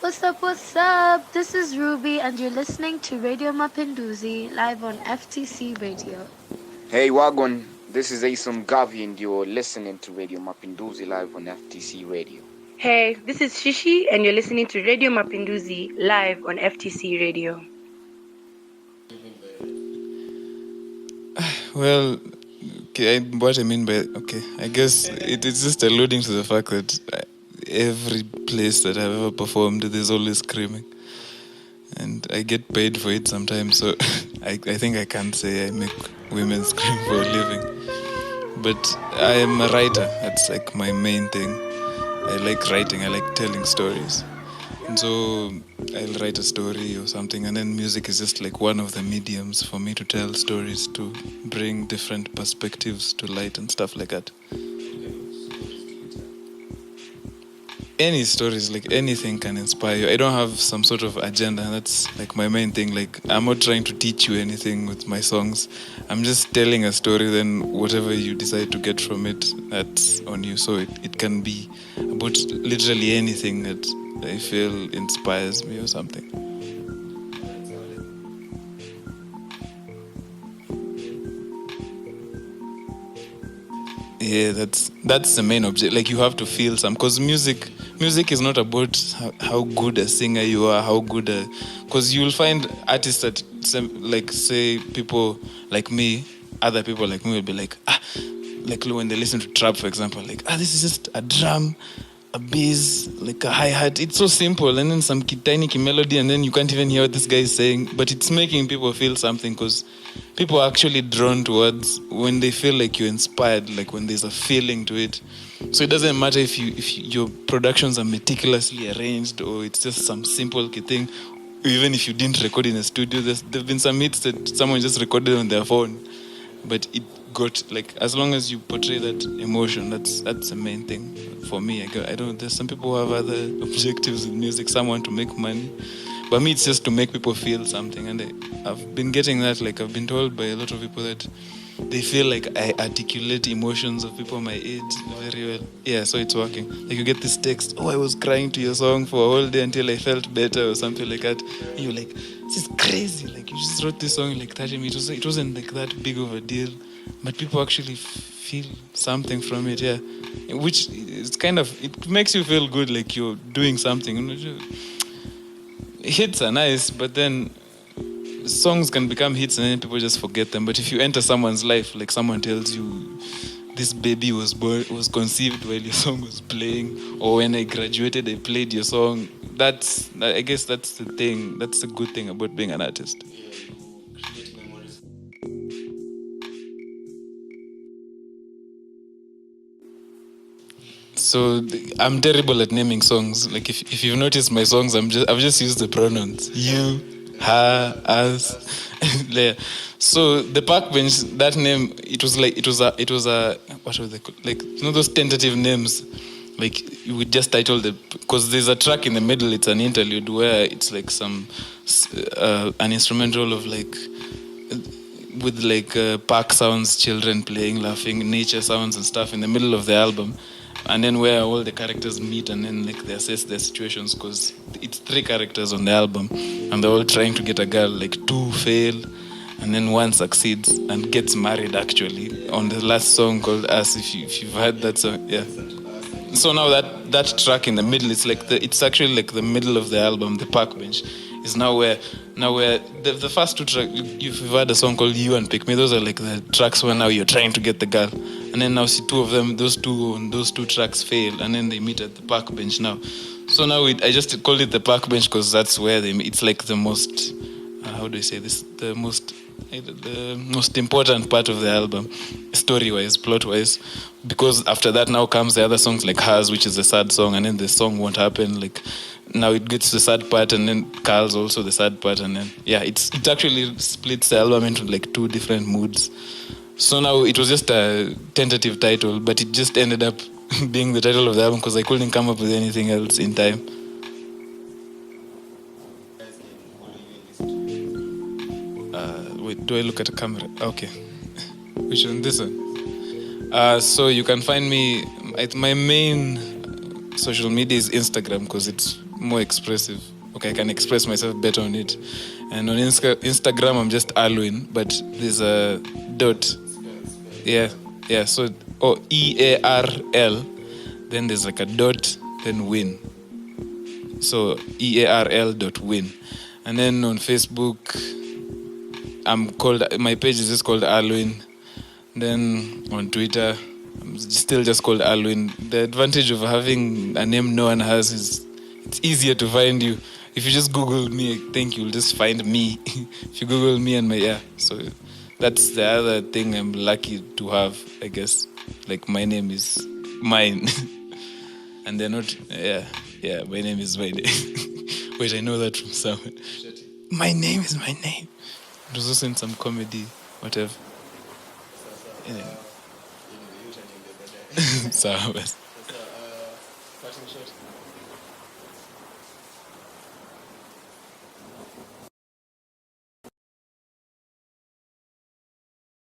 What's up, what's up? This is Ruby, and you're listening to Radio Mapinduzi live on FTC Radio. Hey Wagwan, this is Asom Gavi and you're listening to Radio Mapinduzi live on FTC Radio. Hey, this is Shishi and you're listening to Radio Mapinduzi live on FTC Radio. Well, okay, what I mean by, I guess it's just alluding to the fact that every place that I've ever performed, there's always screaming. And I get paid for it sometimes, so I think I can't say I make women scream for a living. But I am a writer. That's like my main thing. I like writing. I like telling stories. And so I'll write a story or something, and then music is just like one of the mediums for me to tell stories, to bring different perspectives to light and stuff like that. Any stories, like anything can inspire you. I don't have some sort of agenda. That's like my main thing. Like, I'm not trying to teach you anything with my songs. I'm just telling a story, then whatever you decide to get from it, that's on you. So it can be about literally anything that I feel inspires me or something. Yeah, that's the main object. Like, you have to feel some, because music is not about how good a singer you are, how good a, because you'll find artists that like, say, people like me, other people like me will be like like when they listen to trap, for example, like, this is just a drum, a bass, like a hi-hat. It's so simple, and then some tiny melody, and then you can't even hear what this guy is saying, but it's making people feel something, because people are actually drawn towards when they feel like you're inspired, like when there's a feeling to it. So it doesn't matter if your productions are meticulously arranged, or it's just some simple thing, even if you didn't record in a studio. There've been some hits that someone just recorded on their phone, but it got, like, as long as you portray that emotion, that's the main thing for me. I don't. There's some people who have other objectives in music. Some want to make money, but me, it's just to make people feel something. And I've been getting that. Like, I've been told by a lot of people that they feel like I articulate emotions of people my age very well. Yeah, so it's working. Like, you get this text, I was crying to your song for a whole day until I felt better, or something like that. And you're like, this is crazy. Like, you just wrote this song in like 30 minutes. It wasn't like that big of a deal, but people actually feel something from it. Yeah, which is kind of, it makes you feel good, like you're doing something. Hits are nice, but then songs can become hits and then people just forget them. But if you enter someone's life, like someone tells you, this baby was conceived while your song was playing, or when I graduated I played your song, I guess that's the thing. That's the good thing about being an artist. So I'm terrible at naming songs. Like, if you've noticed my songs, I've just used the pronouns you, her, us. So the park bench, that name, it was a what were they called? Like, those tentative names. Like, you would just title because there's a track in the middle. It's an interlude where it's like some an instrumental of like, with like park sounds, children playing, laughing, nature sounds and stuff in the middle of the album. And then where all the characters meet and then like they assess their situations, because it's 3 characters on the album and they're all trying to get a girl. Like, 2 fail and then 1 succeeds and gets married actually on the last song called Us, if you've heard that song. Yeah. So now that track in the middle, it's actually like the middle of the album, the park bench, is now where the first 2 tracks, you've heard a song called You and Pick Me, those are like the tracks where now you're trying to get the girl. And then now see 2 of them, those two tracks fail, and then they meet at the park bench now. So now I just called it the park bench because that's where they meet. It's like the most, how do I say this? The most important part of the album, story-wise, plot-wise, because after that now comes the other songs like Hers, which is a sad song, and then the song won't happen. Like, now it gets the sad part, and then Carl's also the sad part, and then it actually splits the album into like 2 different moods. So now it was just a tentative title, but it just ended up being the title of the album because I couldn't come up with anything else in time. Wait, do I look at the camera? Okay. Which one? This one? So you can find me at my main social media is Instagram because it's more expressive. Okay, I can express myself better on it. And on Instagram, I'm just Earlwin, but there's a dot. Yeah. So, EARL, then there's like a dot, then win. So EARL.win. And then on Facebook, my page is just called Earlwin. Then on Twitter, I'm still just called Earlwin. The advantage of having a name no one has is it's easier to find you. If you just Google me, I think you'll just find me. If you Google me and so that's the other thing I'm lucky to have, I guess. Like my name is mine. And they're not, my name is my name. Wait, I know that from somewhere. My name is my name. It was also in some comedy, whatever.